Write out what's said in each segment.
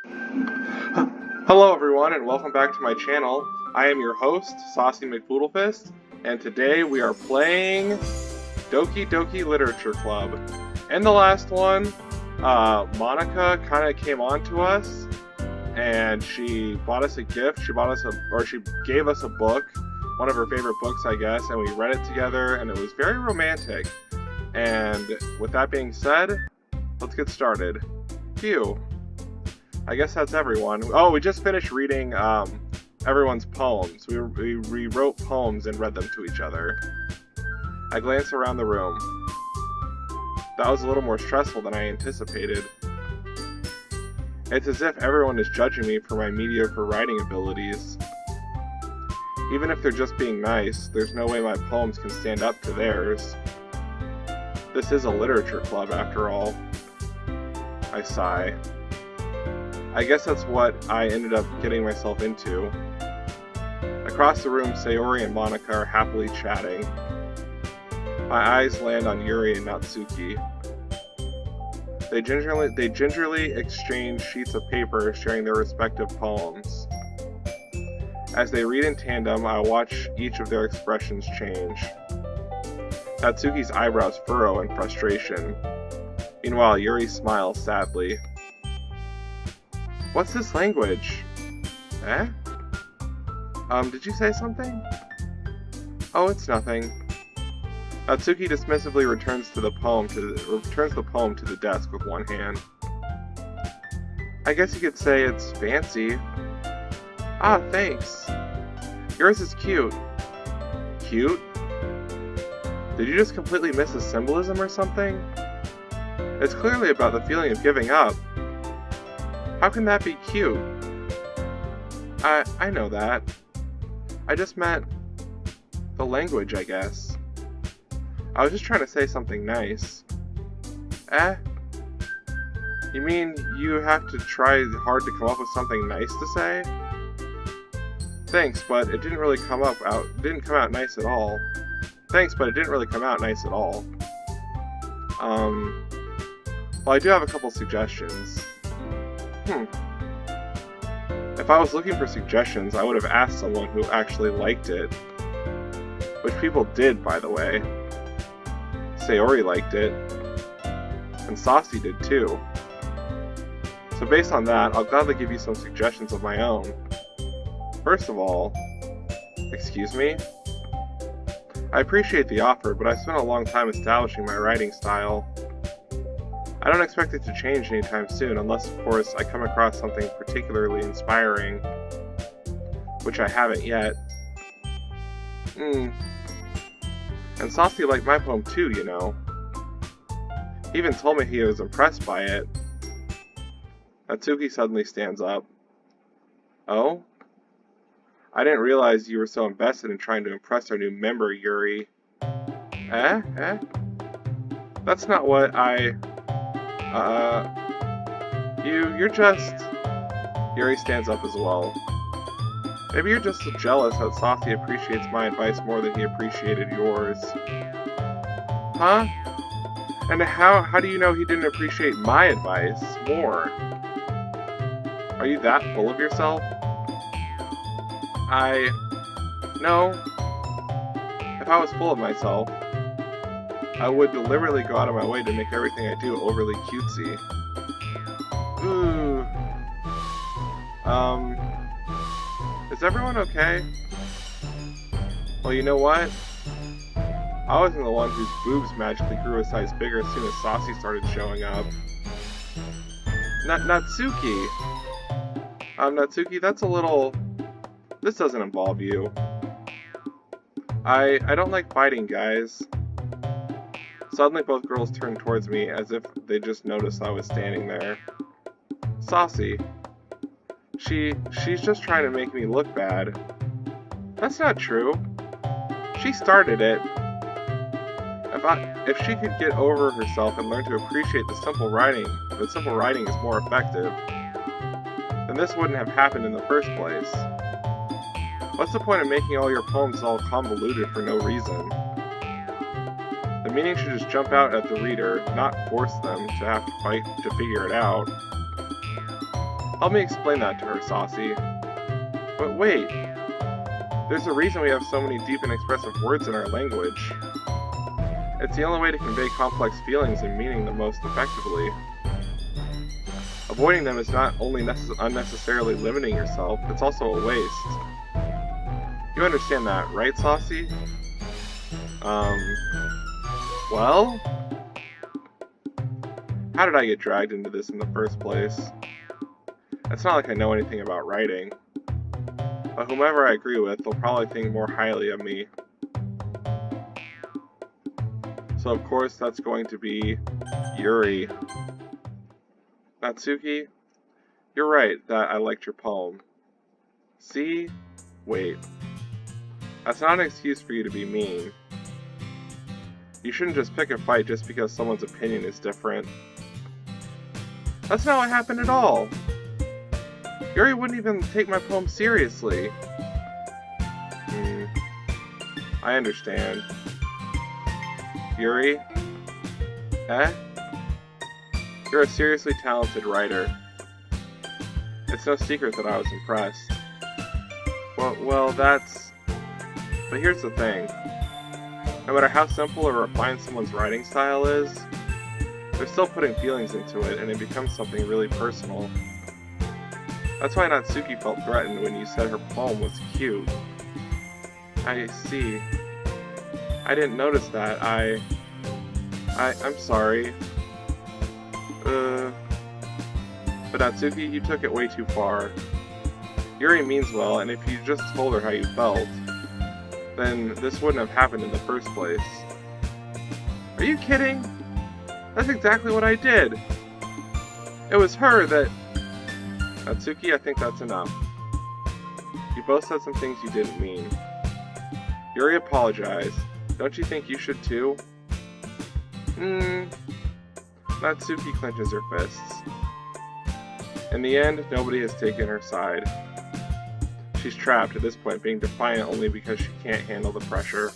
Hello everyone and welcome back to my channel. I am your host, Saucy McPoodlefist, and today we are playing Doki Literature Club. In the last one, Monica kind of came on to us and she bought us a gift. She gave us a book, one of her favorite books I guess, and we read it together and it was very romantic. And with that being said, let's get started. Phew. I guess that's everyone. Oh, we just finished reading everyone's poems. We rewrote poems and read them to each other. I glanced around the room. That was a little more stressful than I anticipated. It's as if everyone is judging me for my mediocre writing abilities. Even if they're just being nice, there's no way my poems can stand up to theirs. This is a literature club, after all. I sigh. I guess that's what I ended up getting myself into. Across the room, Sayori and Monica are happily chatting. My eyes land on Yuri and Natsuki. They gingerly exchange sheets of paper, sharing their respective poems. As they read in tandem, I watch each of their expressions change. Natsuki's eyebrows furrow in frustration. Meanwhile, Yuri smiles sadly. What's this language? Eh? Did you say something? Oh, it's nothing. Natsuki dismissively returns the poem to the desk with one hand. I guess you could say it's fancy. Ah, thanks. Yours is cute. Cute? Did you just completely miss the symbolism or something? It's clearly about the feeling of giving up. How can that be cute? I know that. I just meant the language, I guess. I was just trying to say something nice. Eh? You mean you have to try hard to come up with something nice to say? Thanks, but it didn't come out nice at all. Thanks, but it didn't really come out nice at all. Well, I do have a couple suggestions. If I was looking for suggestions, I would have asked someone who actually liked it. Which people did, by the way. Sayori liked it. And Saucy did too. So based on that, I'll gladly give you some suggestions of my own. First of all, excuse me? I appreciate the offer, but I spent a long time establishing my writing style. I don't expect it to change anytime soon, unless, of course, I come across something particularly inspiring, which I haven't yet. And Saucy liked my poem too, you know. He even told me he was impressed by it. Natsuki suddenly stands up. Oh? I didn't realize you were so invested in trying to impress our new member, Yuri. Eh? That's not what you're just... Yuri stands up as well. Maybe you're just so jealous that Saucy appreciates my advice more than he appreciated yours. Huh? And how do you know he didn't appreciate my advice more? Are you that full of yourself? No. If I was full of myself, I would deliberately go out of my way to make everything I do overly cutesy. Ooh. Is everyone okay? Well, you know what? I wasn't the one whose boobs magically grew a size bigger as soon as Saucy started showing up. Natsuki! Natsuki, that's a little... This doesn't involve you. I don't like fighting, guys. Suddenly both girls turned towards me as if they just noticed I was standing there. Saucy. She's just trying to make me look bad. That's not true. She started it. If she could get over herself and learn to appreciate that simple writing is more effective, then this wouldn't have happened in the first place. What's the point of making all your poems all convoluted for no reason? The meaning should just jump out at the reader, not force them to have to fight to figure it out. Help me explain that to her, Saucy. But wait, there's a reason we have so many deep and expressive words in our language. It's the only way to convey complex feelings and meaning the most effectively. Avoiding them is not only unnecessarily limiting yourself, it's also a waste. You understand that, right, Saucy? Well? How did I get dragged into this in the first place? It's not like I know anything about writing. But whomever I agree with, they'll probably think more highly of me. So of course that's going to be Yuri. Natsuki, you're right that I liked your poem. See? Wait. That's not an excuse for you to be mean. You shouldn't just pick a fight just because someone's opinion is different. That's not what happened at all. Yuri wouldn't even take my poem seriously. I understand. Yuri? Eh? You're a seriously talented writer. It's no secret that I was impressed. Well, that's... But here's the thing. No matter how simple or refined someone's writing style is, they're still putting feelings into it, and it becomes something really personal. That's why Natsuki felt threatened when you said her poem was cute. I see. I didn't notice that. I'm sorry. But Natsuki, you took it way too far. Yuri means well, and if you just told her how you felt, then this wouldn't have happened in the first place. Are you kidding? That's exactly what I did. It was her that... Natsuki, I think that's enough. You both said some things you didn't mean. Yuri apologized. Don't you think you should too? Natsuki clenches her fists. In the end, nobody has taken her side. She's trapped at this point, being defiant only because she can't handle the pressure.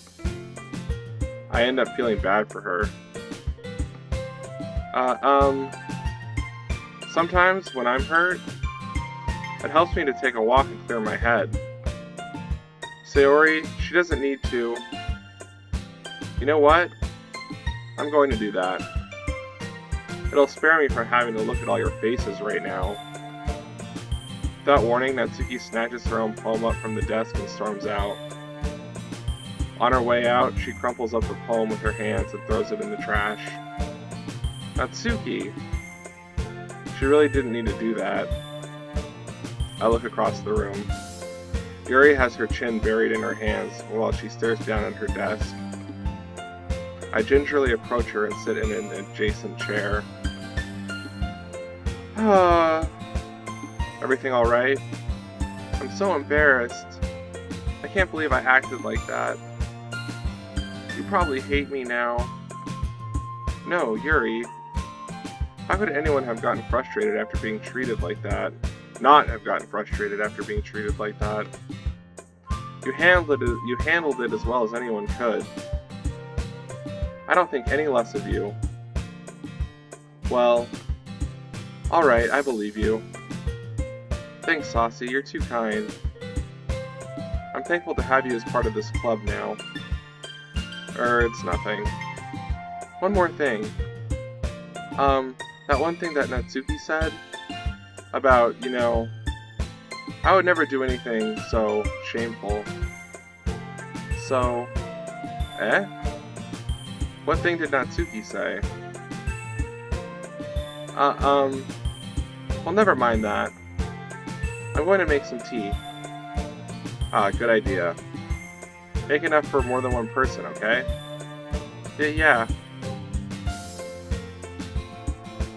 I end up feeling bad for her. Sometimes when I'm hurt, it helps me to take a walk and clear my head. Sayori, she doesn't need to. You know what? I'm going to do that. It'll spare me from having to look at all your faces right now. Without warning, Natsuki snatches her own poem up from the desk and storms out. On her way out, she crumples up the poem with her hands and throws it in the trash. Natsuki! She really didn't need to do that. I look across the room. Yuri has her chin buried in her hands while she stares down at her desk. I gingerly approach her and sit in an adjacent chair. Everything alright? I'm so embarrassed. I can't believe I acted like that. You probably hate me now. No, Yuri. How could anyone have gotten frustrated after being treated like that? Not have gotten frustrated after being treated like that. You handled it as well as anyone could. I don't think any less of you. Well, alright, I believe you. Thanks, Saucy, you're too kind. I'm thankful to have you as part of this club now. It's nothing. One more thing. That one thing that Natsuki said about, I would never do anything so shameful. So, what thing did Natsuki say? Well, never mind that. I'm going to make some tea. Good idea. Make enough for more than one person, okay? Yeah.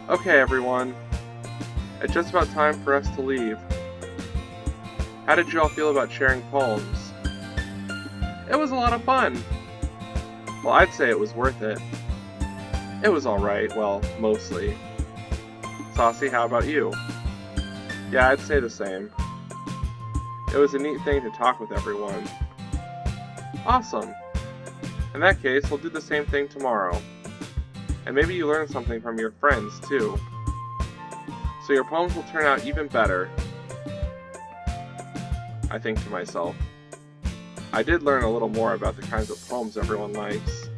Okay, everyone. It's just about time for us to leave. How did you all feel about sharing poems? It was a lot of fun. Well, I'd say it was worth it. It was alright, well, mostly. Saucy, how about you? Yeah, I'd say the same. It was a neat thing to talk with everyone. Awesome. In that case, we'll do the same thing tomorrow. And maybe you learn something from your friends, too. So your poems will turn out even better, I think to myself. I did learn a little more about the kinds of poems everyone likes.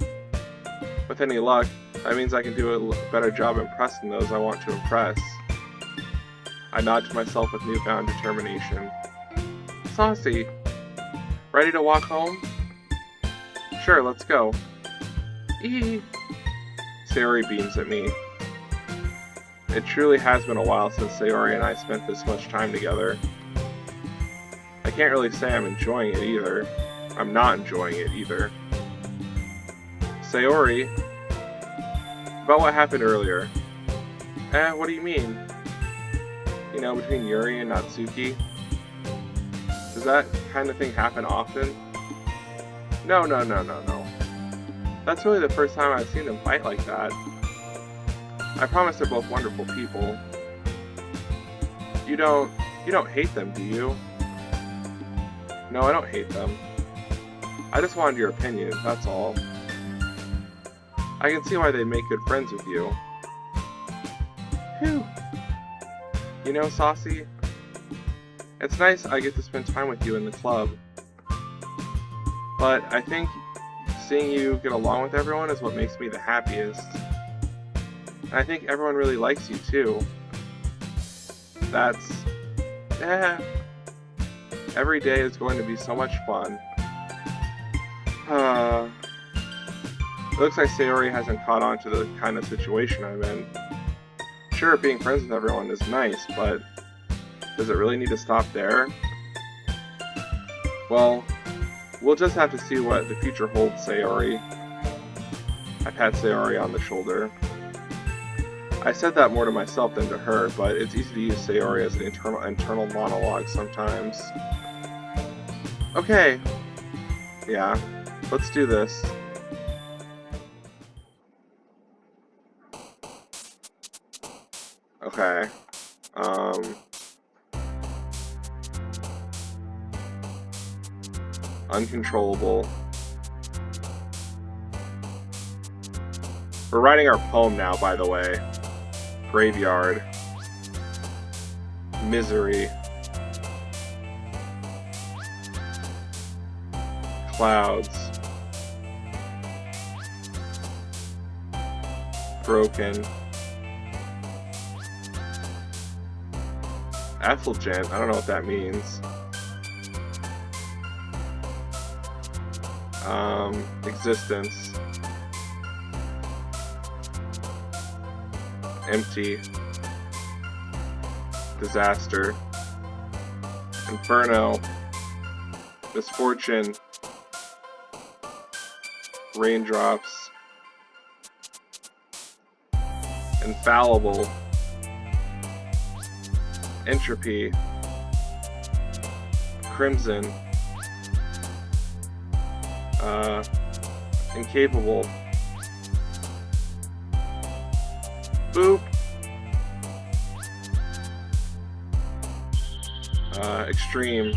With any luck, that means I can do a better job impressing those I want to impress. I nod to myself with newfound determination. Saucy, ready to walk home? Sure, let's go. Eee. Sayori beams at me. It truly has been a while since Sayori and I spent this much time together. I can't really say I'm enjoying it either. I'm not enjoying it either. Sayori, about what happened earlier. What do you mean? You know, between Yuri and Natsuki? Does that kind of thing happen often? No. That's really the first time I've seen them fight like that. I promise they're both wonderful people. You don't hate them, do you? No, I don't hate them. I just wanted your opinion, that's all. I can see why they'd make good friends with you. Phew. You know, Saucy, it's nice I get to spend time with you in the club. But I think seeing you get along with everyone is what makes me the happiest. And I think everyone really likes you too. That's... Every day is going to be so much fun. It looks like Sayori hasn't caught on to the kind of situation I'm in. Sure, being friends with everyone is nice, but does it really need to stop there? Well, we'll just have to see what the future holds, Sayori. I pat Sayori on the shoulder. I said that more to myself than to her, but it's easy to use Sayori as an internal monologue sometimes. Okay. Yeah, let's do this. Okay. Uncontrollable. We're writing our poem now, by the way. Graveyard. Misery. Clouds. Broken. Effulgent, I don't know what that means. Existence. Empty. Disaster. Inferno. Misfortune. Raindrops. Infallible. Entropy. Crimson. Incapable. Boop. Extreme.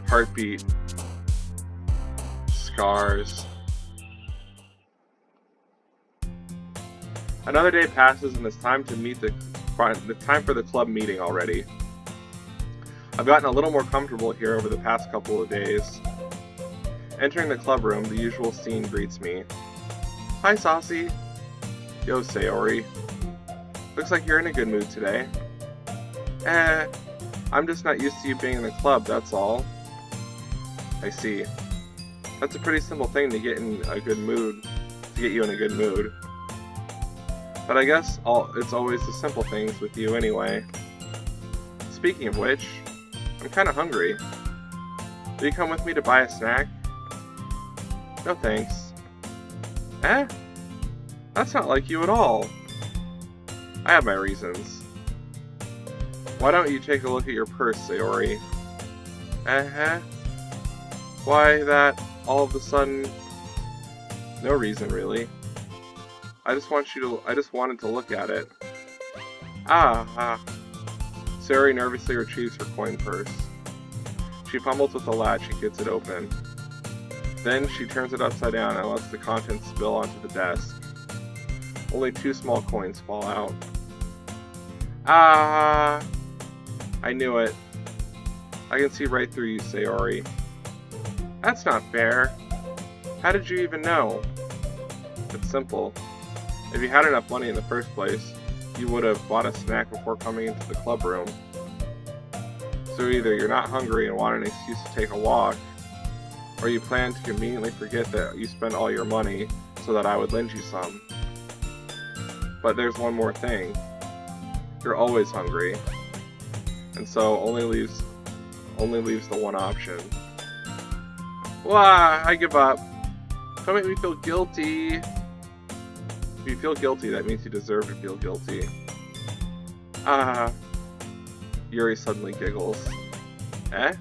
Heartbeat. Scars. Another day passes and it's time to meet the time for the club meeting already. I've gotten a little more comfortable here over the past couple of days. Entering the club room, the usual scene greets me. Hi, Saucy. Yo, Sayori. Looks like you're in a good mood today. I'm just not used to you being in the club, that's all. I see. That's a pretty simple thing to get in a good mood, to get you in a good mood. But I guess it's always the simple things with you anyway. Speaking of which, I'm kinda hungry. Will you come with me to buy a snack? No thanks. That's not like you at all. I have my reasons. Why don't you take a look at your purse, Sayori? Why that all of a sudden? No reason, really. I just wanted to look at it. Sayori nervously retrieves her coin purse. She fumbles with the latch and gets it open. Then she turns it upside down and lets the contents spill onto the desk. Only 2 small coins fall out. Ah! I knew it. I can see right through you, Sayori. That's not fair. How did you even know? It's simple. If you had enough money in the first place, you would have bought a snack before coming into the club room. So either you're not hungry and want an excuse to take a walk, or you plan to conveniently forget that you spent all your money so that I would lend you some. But there's one more thing. You're always hungry. And so only leaves the one option. Wah! I give up. Don't make me feel guilty. If you feel guilty, that means you deserve to feel guilty. Yuri suddenly giggles. Eh?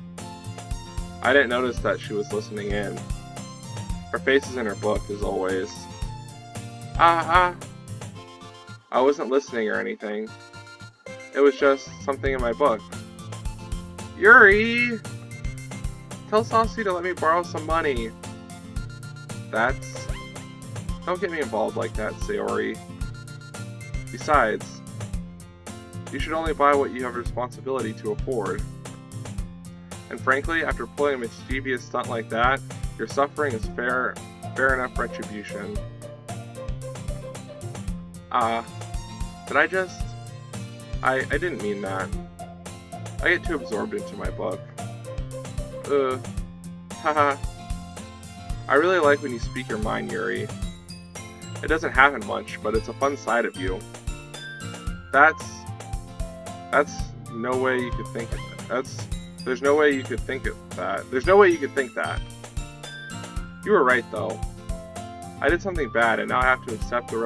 I didn't notice that she was listening in. Her face is in her book, as always. I wasn't listening or anything. It was just something in my book. Yuri! Tell Saucy to let me borrow some money. Don't get me involved like that, Sayori. Besides, you should only buy what you have responsibility to afford. And frankly, after pulling a mischievous stunt like that, your suffering is fair enough retribution. Did I just... I didn't mean that. I get too absorbed into my book. Haha. I really like when you speak your mind, Yuri. It doesn't happen much, but it's a fun side of you. That's no way you could think of it. There's no way you could think of that. There's no way you could think that. You were right, though. I did something bad, and now I have to accept the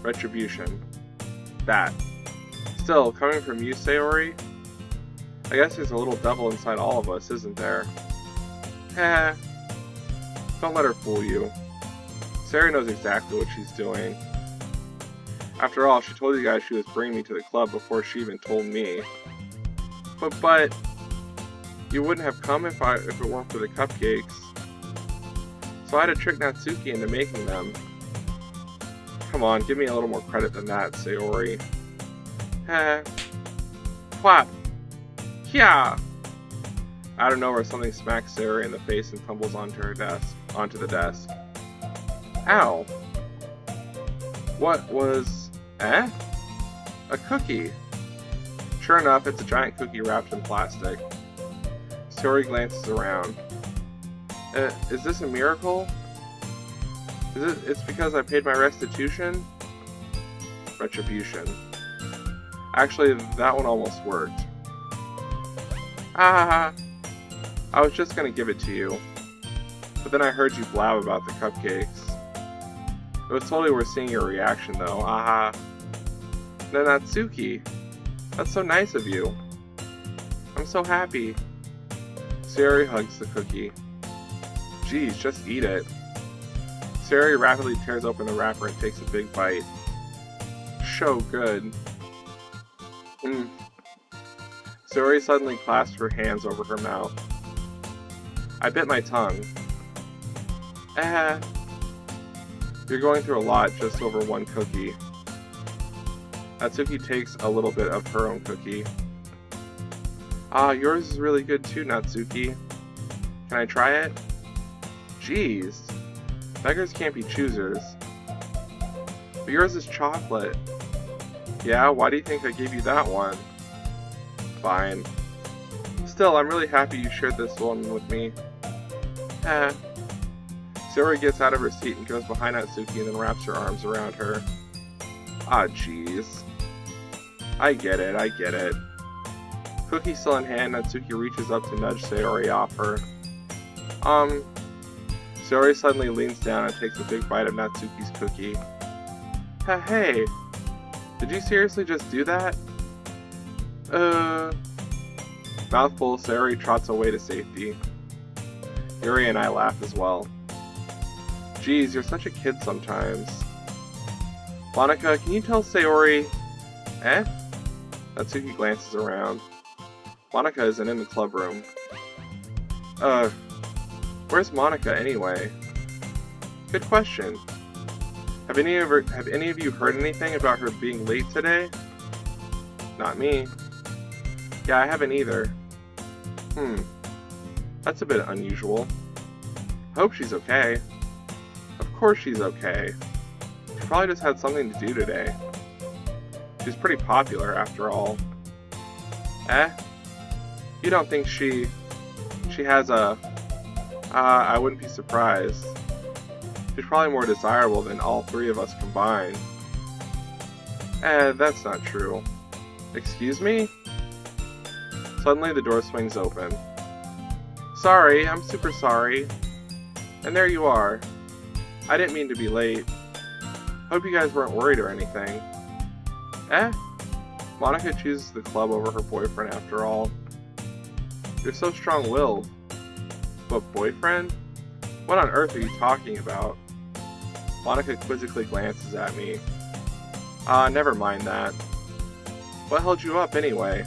retribution. That. Still, coming from you, Sayori, I guess there's a little devil inside all of us, isn't there? Don't let her fool you. Sayori knows exactly what she's doing. After all, she told you guys she was bringing me to the club before she even told me. But you wouldn't have come if it weren't for the cupcakes. So I had to trick Natsuki into making them. Come on, give me a little more credit than that, Sayori. Clap! Yeah! Out of nowhere, something smacks Sayori in the face and tumbles onto the desk. Ow! What was... A cookie! Sure enough, it's a giant cookie wrapped in plastic. Sayori glances around. Is this a miracle? It's because I paid my restitution? Retribution. Actually, that one almost worked. I was just gonna give it to you. But then I heard you blab about the cupcakes. It was totally worth seeing your reaction, though. Natsuki, that's so nice of you. I'm so happy. Sayori hugs the cookie. Geez, just eat it. Sayori rapidly tears open the wrapper and takes a big bite. So good. Sayori suddenly clasped her hands over her mouth. I bit my tongue. You're going through a lot just over one cookie. Natsuki takes a little bit of her own cookie. Yours is really good too, Natsuki. Can I try it? Jeez. Beggars can't be choosers. But yours is chocolate. Yeah, why do you think I gave you that one? Fine. Still, I'm really happy you shared this one with me. Sayori gets out of her seat and goes behind Natsuki and then wraps her arms around her. Jeez. I get it. Cookie still in hand, Natsuki reaches up to nudge Sayori off her. Sayori suddenly leans down and takes a big bite of Natsuki's cookie. Hey, did you seriously just do that? Mouthful, Sayori trots away to safety. Yuri and I laugh as well. Geez, you're such a kid sometimes. Monica, can you tell Sayori... Natsuki glances around. Monica isn't in the club room. Where's Monica anyway? Good question. Have any of you heard anything about her being late today? Not me. Yeah, I haven't either. That's a bit unusual. I hope she's okay. Of course she's okay. She probably just had something to do today. She's pretty popular, after all. You don't think she has a... I wouldn't be surprised. She's probably more desirable than all three of us combined. That's not true. Excuse me? Suddenly the door swings open. Sorry, I'm super sorry. And there you are. I didn't mean to be late. Hope you guys weren't worried or anything. Monica chooses the club over her boyfriend after all. You're so strong-willed. But boyfriend? What on earth are you talking about? Monica quizzically glances at me. Never mind that. What held you up anyway?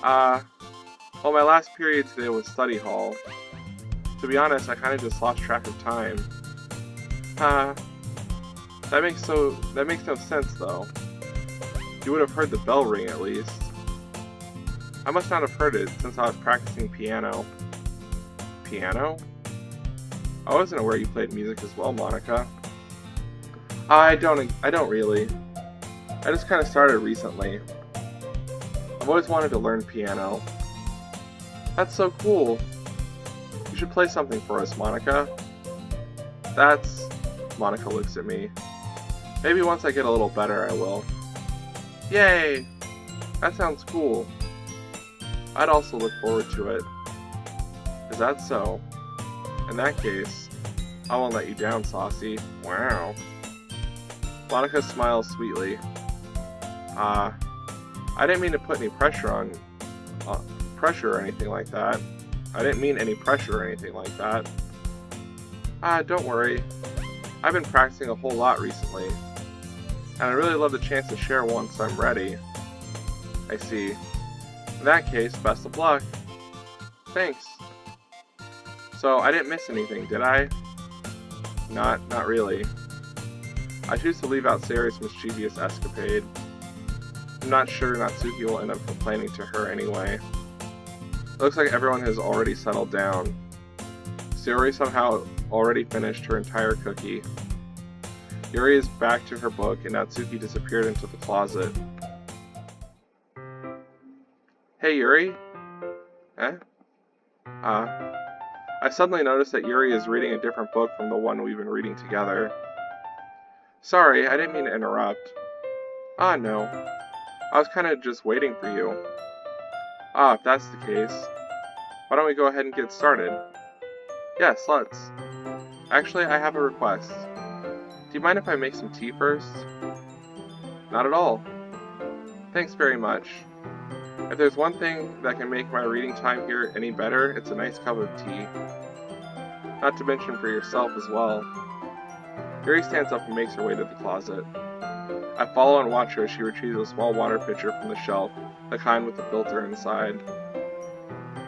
Well, my last period today was study hall. To be honest, I kinda just lost track of time. That makes no sense though. You would have heard the bell ring at least. I must not have heard it since I was practicing piano. Piano? I wasn't aware you played music as well, Monica. I don't really. I just kinda started recently. I've always wanted to learn piano. That's so cool. You should play something for us, Monica. Monica looks at me. Maybe once I get a little better, I will. Yay! That sounds cool. I'd also look forward to it. Is that so? In that case, I won't let you down, Saucy. Wow. Monica smiles sweetly. I didn't mean to put any pressure or anything like that. I didn't mean any pressure or anything like that. Don't worry. I've been practicing a whole lot recently, and I really love the chance to share once I'm ready. I see. In that case, best of luck. Thanks. So, I didn't miss anything, did I? Not really. I choose to leave out Sayori's mischievous escapade. I'm not sure Natsuki will end up complaining to her anyway. It looks like everyone has already settled down. Sayori somehow already finished her entire cookie. Yuri is back to her book and Natsuki disappeared into the closet. Hey Yuri? I suddenly noticed that Yuri is reading a different book from the one we've been reading together. Sorry, I didn't mean to interrupt. No. I was kinda just waiting for you. If that's the case, why don't we go ahead and get started? Yes, let's. Actually, I have a request. Do you mind if I make some tea first? Not at all. Thanks very much. If there's one thing that can make my reading time here any better, it's a nice cup of tea. Not to mention for yourself as well. Yuri stands up and makes her way to the closet. I follow and watch her as she retrieves a small water pitcher from the shelf, the kind with the filter inside.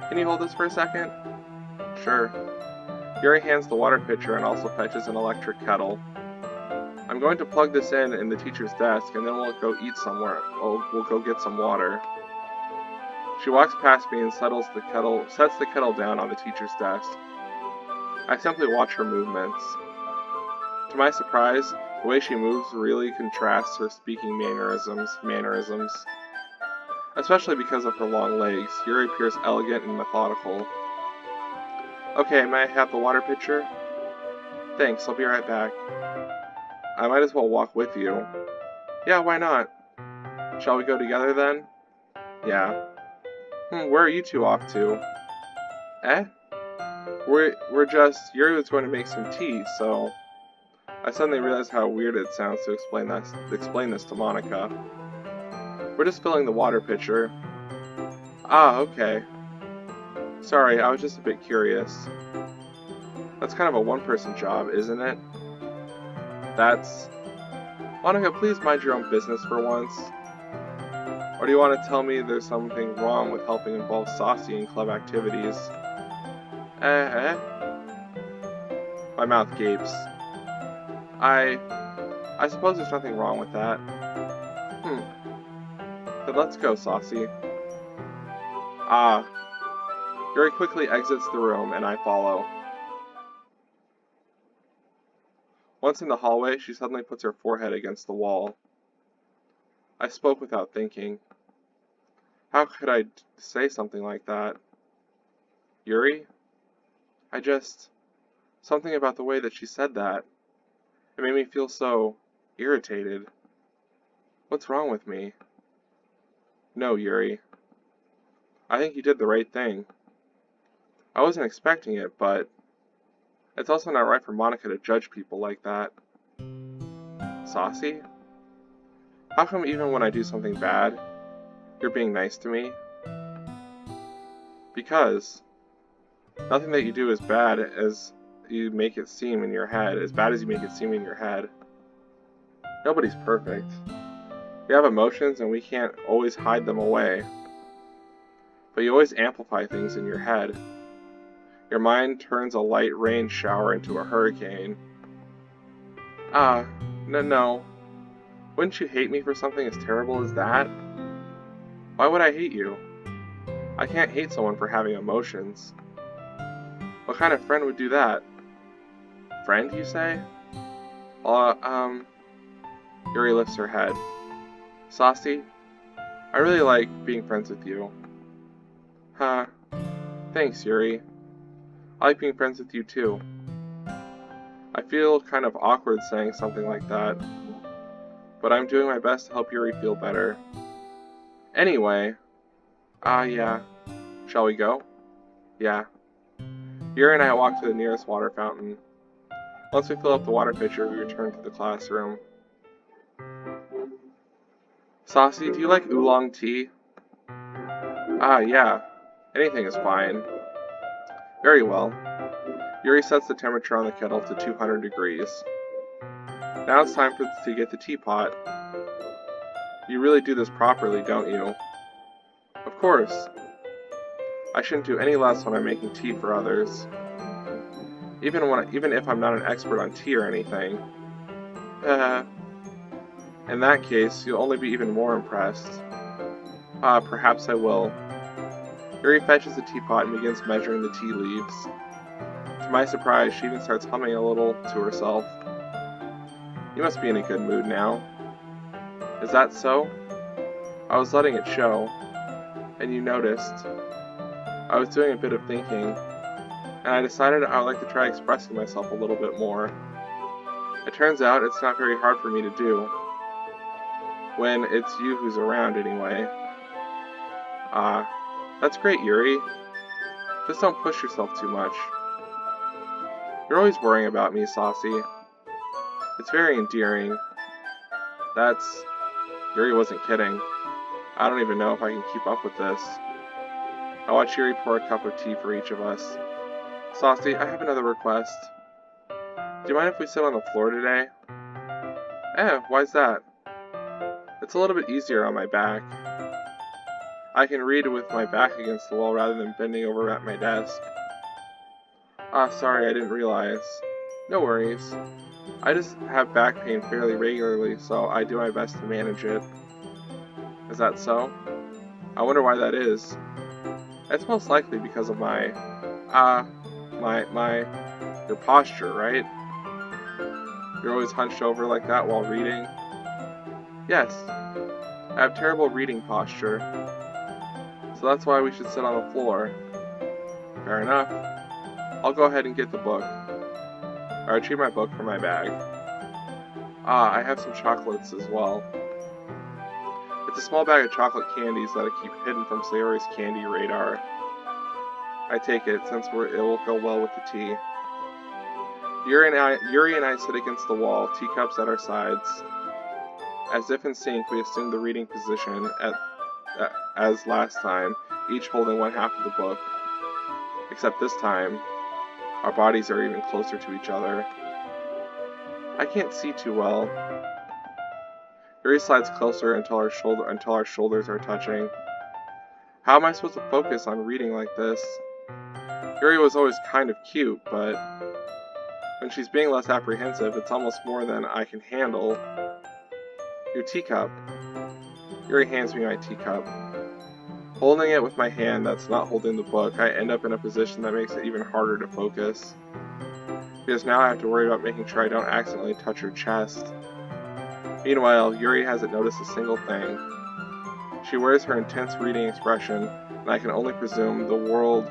Can you hold this for a second? Sure. Yuri hands the water pitcher and also fetches an electric kettle. I'm going to plug this in the teacher's desk and then we'll go eat somewhere. We'll go get some water. She walks past me and sets the kettle down on the teacher's desk. I simply watch her movements. To my surprise, the way she moves really contrasts her speaking mannerisms. Especially because of her long legs, Yuri appears elegant and methodical. Okay, may I have the water pitcher? Thanks, I'll be right back. I might as well walk with you. Yeah, why not? Shall we go together then? Yeah. Where are you two off to? Yuri was going to make some tea, so... I suddenly realized how weird it sounds to explain this to Monica. We're just filling the water pitcher. Okay. Sorry, I was just a bit curious. That's kind of a one-person job, isn't it? Monica, please mind your own business for once. Or do you want to tell me there's something wrong with helping involve Saucy in club activities? My mouth gapes. I suppose there's nothing wrong with that. Then let's go, Saucy. Ah. Yuri quickly exits the room, and I follow. Once in the hallway, she suddenly puts her forehead against the wall. I spoke without thinking. How could I say something like that? Yuri? Something about the way that she said that. It made me feel so irritated. What's wrong with me? No, Yuri. I think you did the right thing. I wasn't expecting it, but it's also not right for Monica to judge people like that. Saucy? How come even when I do something bad, you're being nice to me? Because nothing that you do is bad as you make it seem in your head, as bad as you make it seem in your head. Nobody's perfect. We have emotions and we can't always hide them away. But you always amplify things in your head. Your mind turns a light rain shower into a hurricane. No. Wouldn't you hate me for something as terrible as that? Why would I hate you? I can't hate someone for having emotions. What kind of friend would do that? Friend, you say? Yuri lifts her head. Saucy, I really like being friends with you. Huh. Thanks, Yuri. I like being friends with you too. I feel kind of awkward saying something like that, but I'm doing my best to help Yuri feel better. Anyway, yeah. Shall we go? Yeah. Yuri and I walk to the nearest water fountain. Once we fill up the water pitcher, we return to the classroom. Saucy, do you like oolong tea? Yeah. Anything is fine. Very well. Yuri sets the temperature on the kettle to 200 degrees. Now it's time to get the teapot. You really do this properly, don't you? Of course. I shouldn't do any less when I'm making tea for others. Even if I'm not an expert on tea or anything. In that case, you'll only be even more impressed. Perhaps I will. Yuri fetches the teapot and begins measuring the tea leaves. To my surprise, she even starts humming a little to herself. You must be in a good mood now. Is that so? I was letting it show, and you noticed. I was doing a bit of thinking, and I decided I would like to try expressing myself a little bit more. It turns out it's not very hard for me to do. When it's you who's around, anyway. That's great, Yuri. Just don't push yourself too much. You're always worrying about me, Saucy. It's very endearing. Yuri wasn't kidding. I don't even know if I can keep up with this. I watch Yuri pour a cup of tea for each of us. Saucy, I have another request. Do you mind if we sit on the floor today? Why's that? It's a little bit easier on my back. I can read with my back against the wall rather than bending over at my desk. Sorry, I didn't realize. No worries. I just have back pain fairly regularly, so I do my best to manage it. Is that so? I wonder why that is. It's most likely because of your posture, right? You're always hunched over like that while reading? Yes. I have terrible reading posture. So that's why we should sit on the floor. Fair enough. I'll go ahead and get the book. Or retrieve my book from my bag. I have some chocolates as well. It's a small bag of chocolate candies that I keep hidden from Sayori's candy radar. I take it, since it will go well with the tea. Yuri and I sit against the wall, teacups at our sides. As if in sync, we assume the reading position as last time, each holding one half of the book. Except this time, our bodies are even closer to each other. I can't see too well. Yuri slides closer until our shoulders are touching. How am I supposed to focus on reading like this? Yuri was always kind of cute, but When she's being less apprehensive, it's almost more than I can handle. Your teacup. Yuri hands me my teacup. Holding it with my hand that's not holding the book, I end up in a position that makes it even harder to focus. Because now I have to worry about making sure I don't accidentally touch her chest. Meanwhile, Yuri hasn't noticed a single thing. She wears her intense reading expression, and I can only presume the world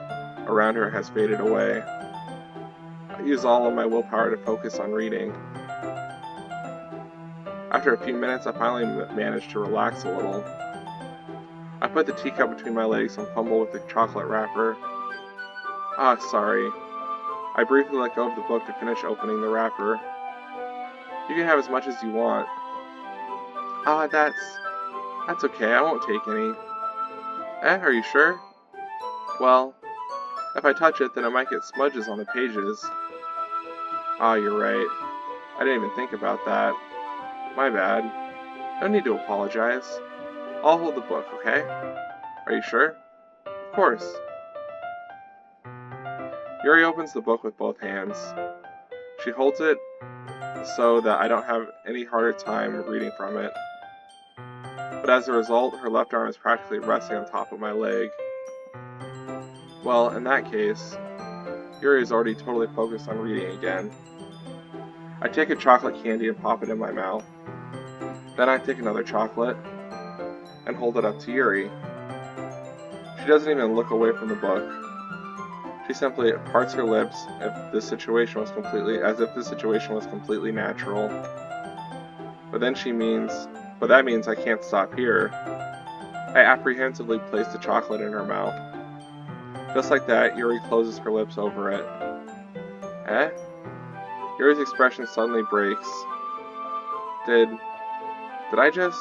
around her has faded away. I use all of my willpower to focus on reading. After a few minutes, I finally manage to relax a little. I put the teacup between my legs and fumble with the chocolate wrapper. Ah, sorry. I briefly let go of the book to finish opening the wrapper. You can have as much as you want. Ah, that's okay, I won't take any. Are you sure? Well, if I touch it, then it might get smudges on the pages. Ah, you're right. I didn't even think about that. My bad. No need to apologize. I'll hold the book, okay? Are you sure? Of course. Yuri opens the book with both hands. She holds it so that I don't have any harder time reading from it. But as a result, her left arm is practically resting on top of my leg. Well, in that case, Yuri is already totally focused on reading again. I take a chocolate candy and pop it in my mouth. Then I take another chocolate and hold it up to Yuri. She doesn't even look away from the book. She simply parts her lips as if this situation was completely natural. But that means I can't stop here. I apprehensively place the chocolate in her mouth. Just like that, Yuri closes her lips over it. Eh? Yuri's expression suddenly breaks. Did I just...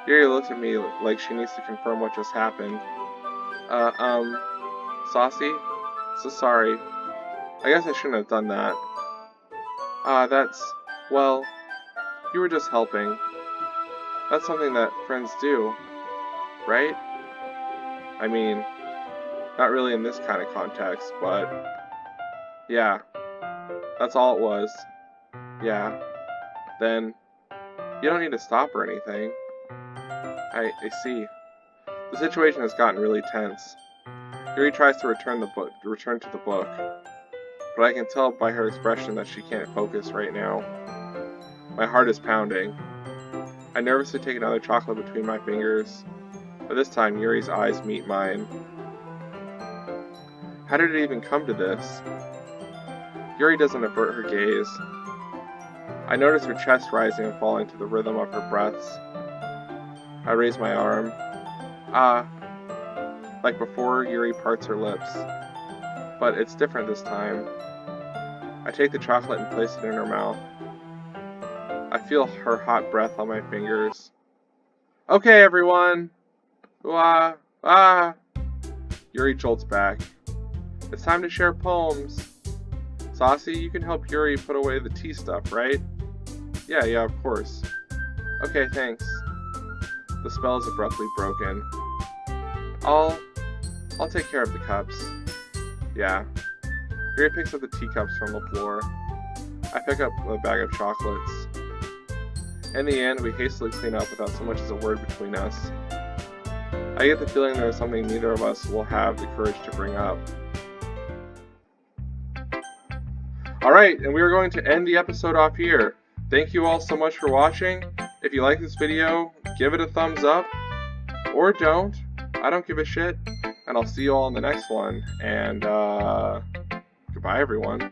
Yuri looks at me like she needs to confirm what just happened. Saucy? So sorry. I guess I shouldn't have done that. Well, you were just helping. That's something that friends do, right? I mean, not really in this kind of context, but yeah, that's all it was. Yeah, then you don't need to stop or anything. I see. The situation has gotten really tense. Yuri tries to return to the book, but I can tell by her expression that she can't focus right now. My heart is pounding. I nervously take another chocolate between my fingers, but this time Yuri's eyes meet mine. How did it even come to this? Yuri doesn't avert her gaze. I notice her chest rising and falling to the rhythm of her breaths. I raise my arm. Like before, Yuri parts her lips. But it's different this time. I take the chocolate and place it in her mouth. I feel her hot breath on my fingers. Okay, everyone! Yuri jolts back. It's time to share poems. Saucy, you can help Yuri put away the tea stuff, right? Yeah, of course. Okay, thanks. The spell is abruptly broken. I'll take care of the cups. Yeah. Yuri picks up the teacups from the floor. I pick up a bag of chocolates. In the end, we hastily clean up without so much as a word between us. I get the feeling there is something neither of us will have the courage to bring up. Alright, and we are going to end the episode off here. Thank you all so much for watching. If you like this video, give it a thumbs up. Or don't. I don't give a shit. And I'll see you all in the next one. And, goodbye everyone.